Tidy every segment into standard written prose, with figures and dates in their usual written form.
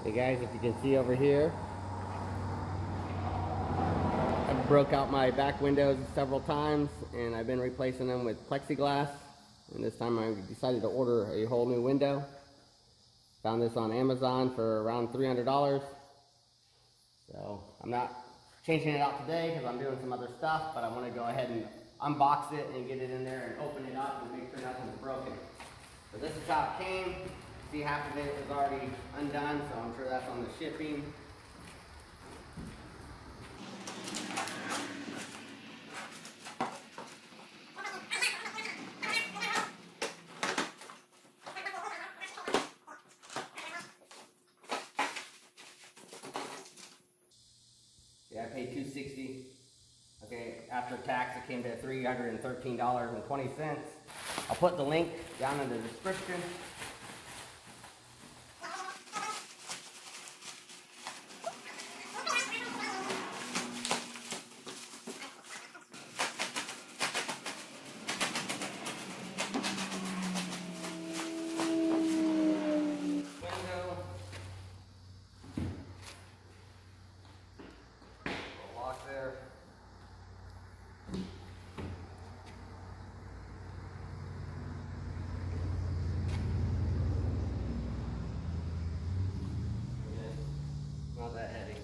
Hey guys, if you can see over here, I broke out my back windows several times and I've been replacing them with plexiglass, and this time I decided to order a whole new window. Found this on Amazon for around $300. So I'm not changing it out today because I'm doing some other stuff, but I want to go ahead and unbox it and get it in there and open it up and make sure nothing's broken. So this is how it came. See, half of it is already undone, so I'm sure that's on the shipping. Yeah, I paid $260. Okay, after tax it came to $313.20. I'll put the link down in the description. Not that heavy.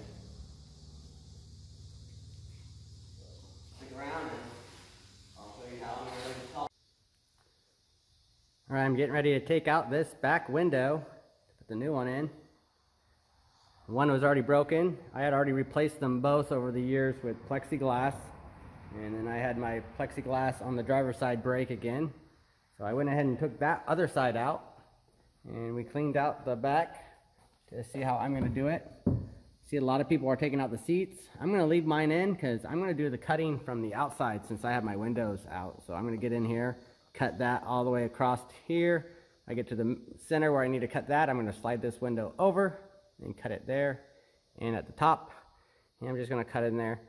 Stick around and I'll show you how I'm going to install. Alright, I'm getting ready to take out this back window, put the new one in. One was already broken. I had already replaced them both over the years with plexiglass, and then I had my plexiglass on the driver's side break again. So I went ahead and took that other side out, and we cleaned out the back to see how I'm going to do it. See, a lot of people are taking out the seats. I'm going to leave mine in because I'm going to do the cutting from the outside since I have my windows out. So I'm going to get in here, cut that all the way across here. I get to the center where I need to cut that. I'm going to slide this window over and cut it there and at the top. And I'm just going to cut it in there.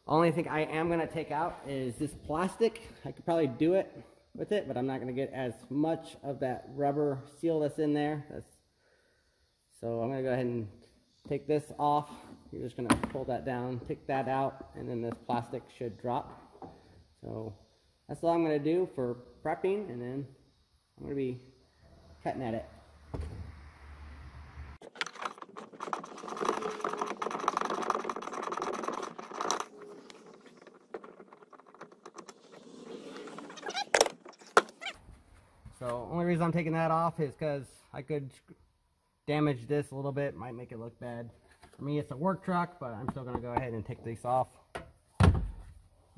Only thing I am going to take out is this plastic. I could probably do it with it, but I'm not going to get as much of that rubber seal that's in there. So I'm going to go ahead and take this off. You're just going to pull that down, take that out, and then this plastic should drop. So that's all I'm going to do for prepping, and then I'm going to be cutting at it. So only reason I'm taking that off is because I could damage this a little bit, might make it look bad. For me, it's a work truck, but I'm still going to go ahead and take these off.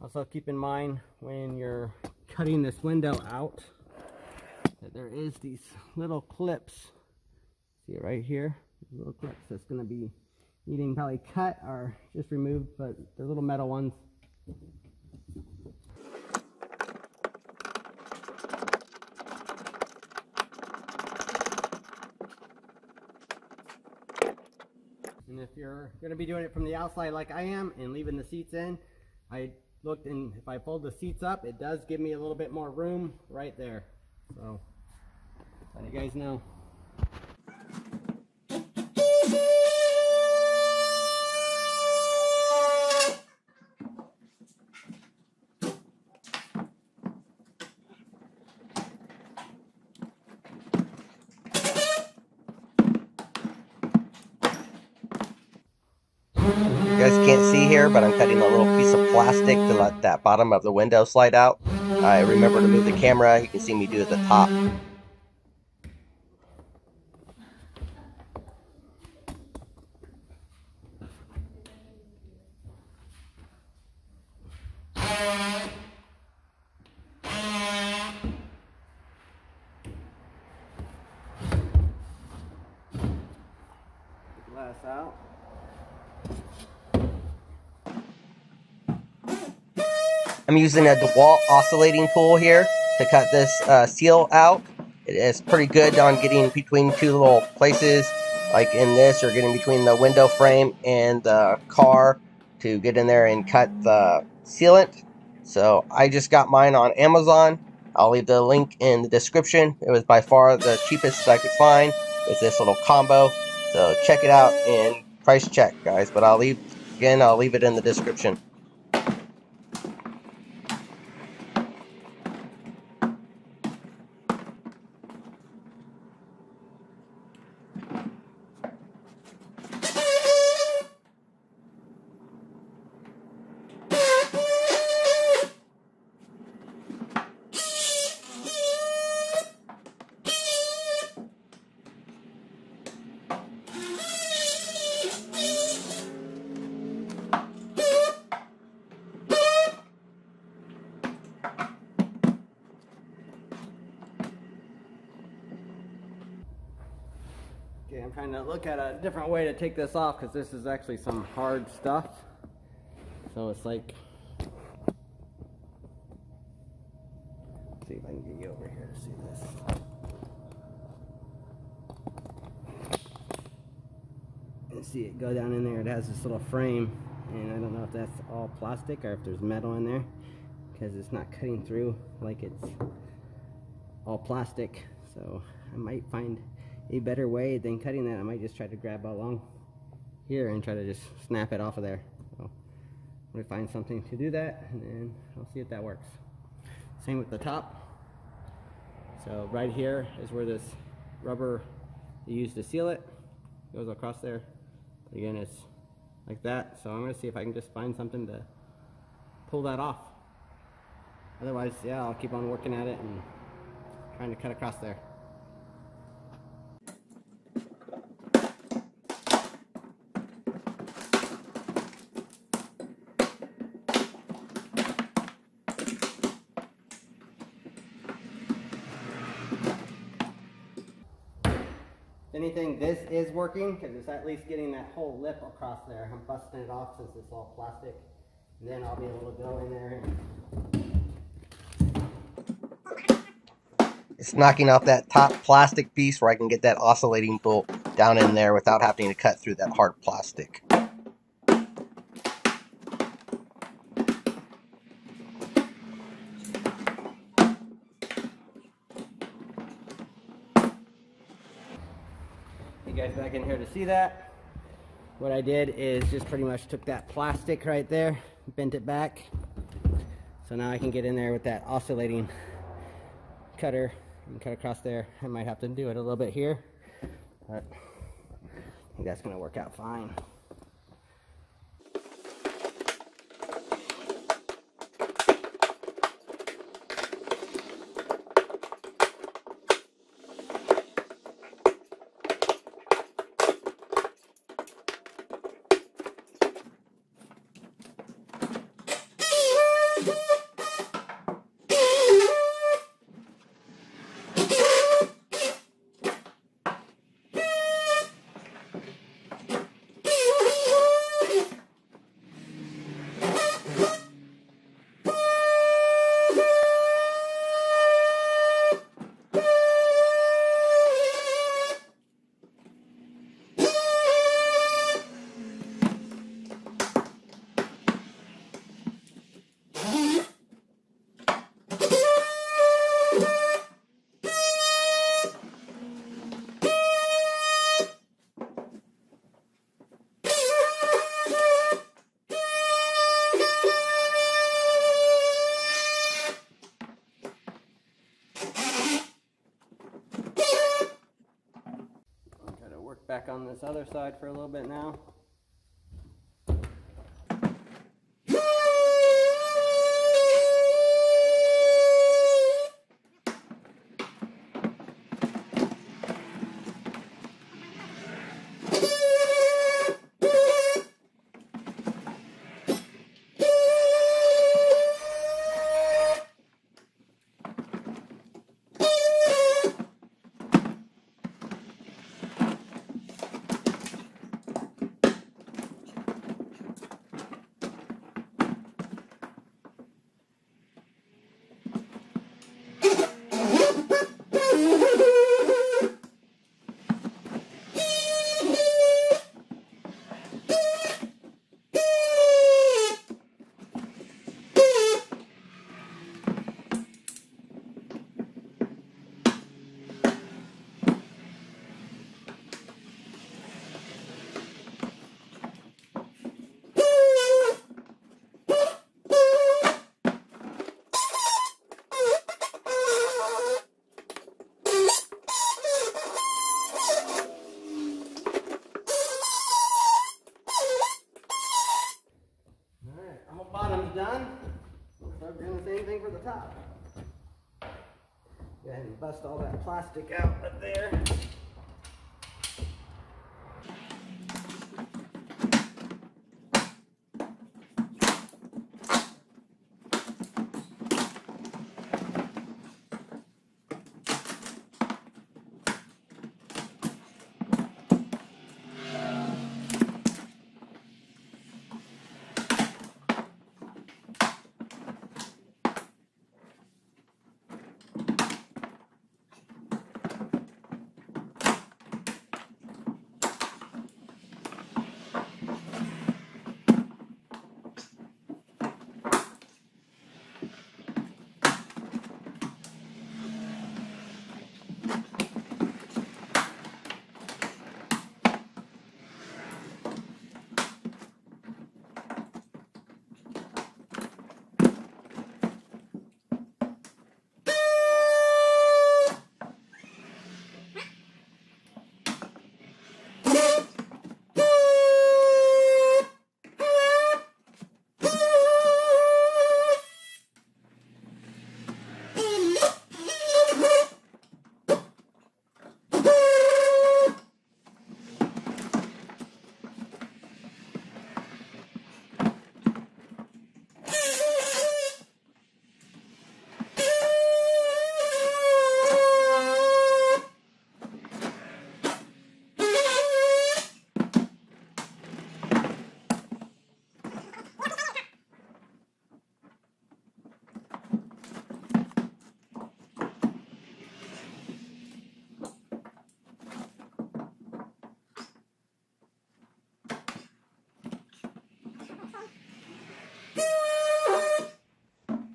Also keep in mind when you're cutting this window out that there is these little clips. See it right here? These little clips that's going to be needing probably cut or just removed, but they're little metal ones. And if you're going to be doing it from the outside like I am and leaving the seats in, I looked, and if I fold the seats up, it does give me a little bit more room right there. So, let you guys know. You guys can't see here, but I'm cutting a little piece of plastic to let that bottom of the window slide out. I remember to move the camera. You can see me do the top. Glass out. I'm using a DEWALT oscillating tool here to cut this seal out. It is pretty good on getting between two little places, like in this, or getting between the window frame and the car to get in there and cut the sealant. So I just got mine on Amazon. I'll leave the link in the description. It was by far the cheapest I could find with this little combo. So check it out and price check, guys. But I'll leave it in the description. Okay, I'm trying to look at a different way to take this off because this is actually some hard stuff. So it's like, let's see if I can get you over here to see this. And see it go down in there. It has this little frame, and I don't know if that's all plastic or if there's metal in there because it's not cutting through like it's all plastic. So I might find a better way than cutting that. I might just try to grab along here and try to just snap it off of there. So I'm going to find something to do that, and then I'll see if that works. Same with the top. So right here is where this rubber you use to seal it goes across there. Again, it's like that. So I'm going to see if I can just find something to pull that off. Otherwise, yeah, I'll keep on working at it and trying to cut across there. Anything, this is working because it's at least getting that whole lip across there. I'm busting it off since it's all plastic. And then I'll be able to go in there and It's knocking off that top plastic piece where I can get that oscillating bolt down in there without having to cut through that hard plastic. you guys back in here to see that. What I did is just pretty much took that plastic right there, bent it back. So now I can get in there with that oscillating cutter and cut across there. I might have to do it a little bit here, but I think that's going to work out fine. Back on this other side for a little bit now. top. Go ahead and bust all that plastic out up there.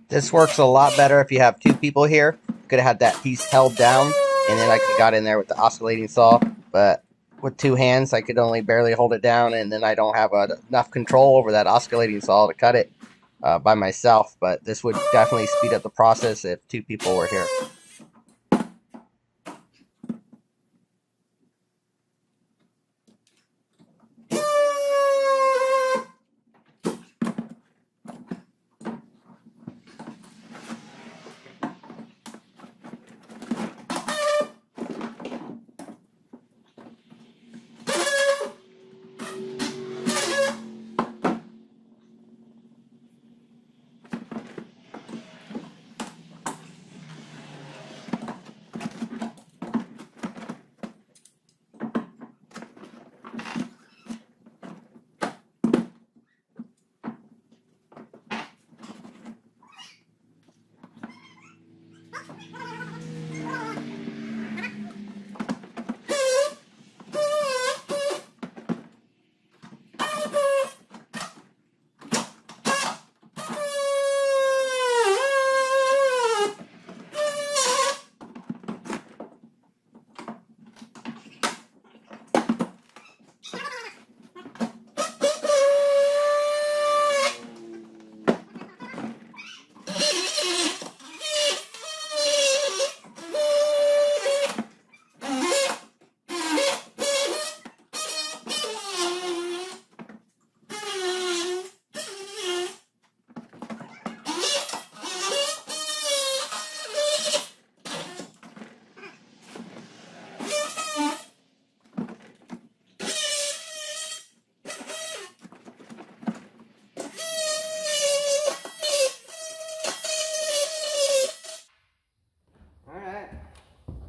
This works a lot better if you have two people here. Could have had that piece held down, and then I could have got in there with the oscillating saw. But with two hands, I could only barely hold it down, and then I don't have enough control over that oscillating saw to cut it by myself. But this would definitely speed up the process if two people were here.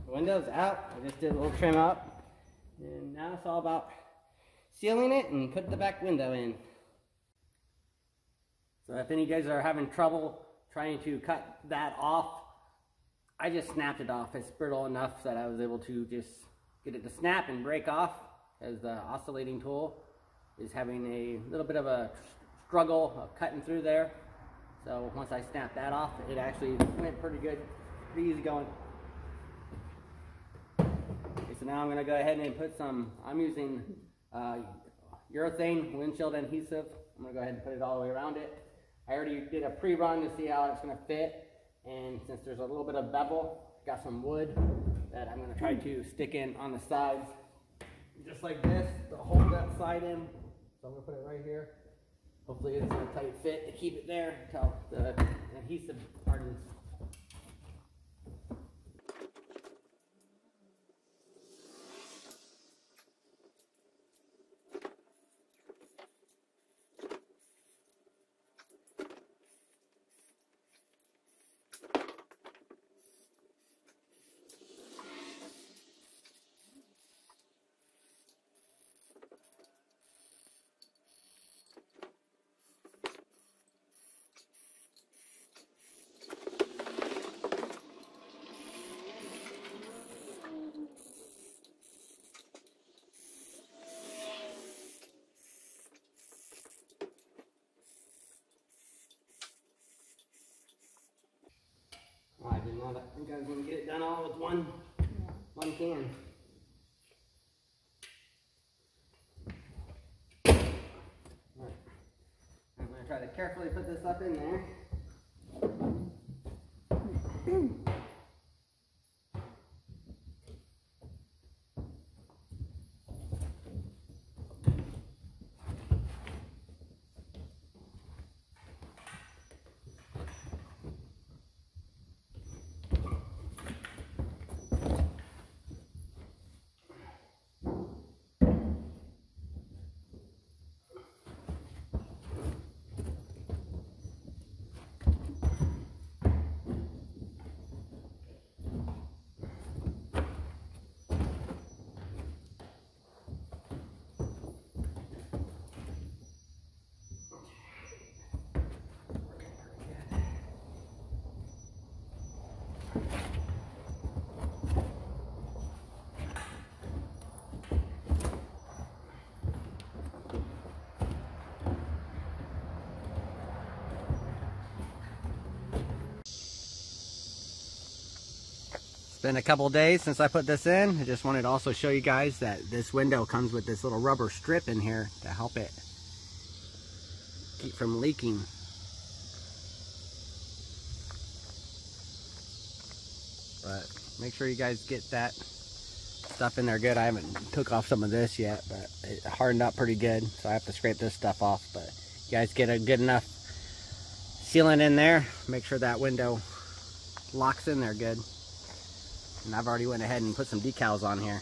Windows out. I just did a little trim up, and now it's all about sealing it and put the back window in. So if any of you guys are having trouble trying to cut that off, I just snapped it off. It's brittle enough that I was able to just get it to snap and break off, as the oscillating tool is having a little bit of a struggle of cutting through there. So once I snapped that off, it actually went pretty good, pretty easy going. Okay, so now I'm going to go ahead and put some, I'm using urethane windshield adhesive. I'm going to go ahead and put it all the way around it. I already did a pre-run to see how it's going to fit, and since there's a little bit of bevel, got some wood that I'm going to try to stick in on the sides, just like this, to hold that side in. So I'm going to put it right here. Hopefully it's a tight fit to keep it there until the adhesive hardens. I did not think I was going to get it done all with one can. Right. I'm going to try to carefully put this up in there. It's been a couple days since I put this in. I just wanted to also show you guys that this window comes with this little rubber strip in here to help it keep from leaking. But make sure you guys get that stuff in there good. I haven't took off some of this yet, but it hardened up pretty good, so I have to scrape this stuff off. But you guys get a good enough sealant in there, make sure that window locks in there good. And I've already went ahead and put some decals on here.